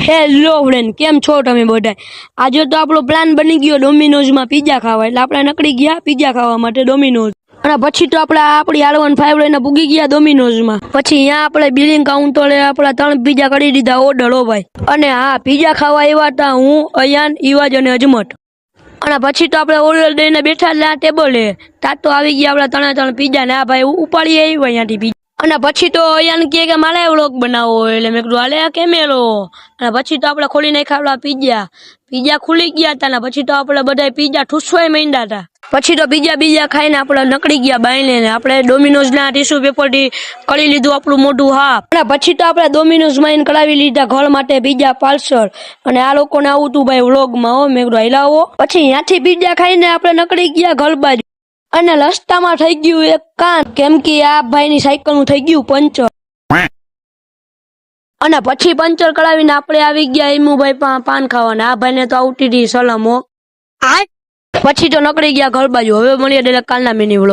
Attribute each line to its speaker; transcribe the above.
Speaker 1: Hello friend, કેમ છો તમે બધા? આજે તો આપણો પ્લાન બની ગયો ડોમિનોઝમાં પિઝા ખાવા, એટલે આપણે નકળી ગયા પિઝા ખાવા માટે ડોમિનોઝ. અને પછી તો આપણી R15 લઈને પૂગી ગયા ડોમિનોઝમાં. પછી અહીંયા આપણે બિલિંગ કાઉન્ટરે આપણા 3 પિઝા કરી દીધા ઓર્ડર. હો ભાઈ, અને હા, પિઝા ખાવા આવ્યા હતા હું, અયાન, ઈવાજ અને અજમત. અને પછી તો આપણે ઓર્ડર દઈને બેઠા એટલે આ ટેબલે તાત તો આવી ગયા આપણા 3 પિઝા ને આ ભાઈ ઉપાડી આવ્યા અહીંયાથી પિઝા. અને પછી તો અહીંયા કે મારે વ્લોગ બનાવવો, એટલે મેં કીધું હાલે આ કેમેરો. અને પછી તો આપણે ખોલી નાખ્યા આપણા પિઝા ખુલી ગયા હતા ને પછી તો આપણે બધા પિઝા ઠૂસવાય માંડ્યા હતા. પછી તો બીજા ખાઈને આપણે નકળી ગયા બાઈને ને આપણે ડોમિનોઝ ના ટીશ્યુ પેપર થી કરી લીધું આપણું મોઢું હાફ. અને પછી તો આપણે ડોમિનોઝ માં કરાવી લીધા ઘર માટે પિઝા પાર્સલ. અને આ લોકોને આવું તું ભાઈ વ્લોગ માં. હો મેં કીધું હિલાવો. પછી ત્યાંથી પિઝા ખાઈને આપણે નકળી ગયા ઘર બાજુ. અને રસ્તામાં થઈ ગયું એક કાંડ, કેમ કે આ ભાઈની સાયકલ નું થઈ ગયું પંચર. અને પછી પંચર કરાવીને આપણે આવી ગયા ઈમુભાઈ પાન ખાવાના. આ ભાઈને તો આવતી હતી સલામો. પછી તો નકળી ગયા ઘર બાજુ. હવે મળીએ કાલના મિની વ્લોગ.